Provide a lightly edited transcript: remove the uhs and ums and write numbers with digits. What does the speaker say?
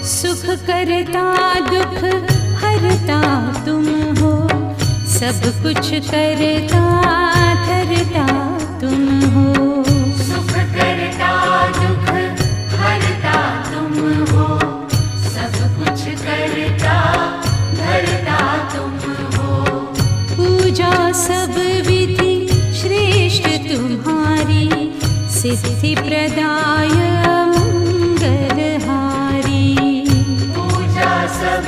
सुख करता दुख हरता तुम हो, सब कुछ करता धरता तुम हो। सुख करता दुख हरता तुम हो, सब कुछ करता धरता तुम हो। पूजा सब विधि श्रेष्ठ तुम्हारी, सिद्धि प्रदाय मंगलहारी। पूजा सब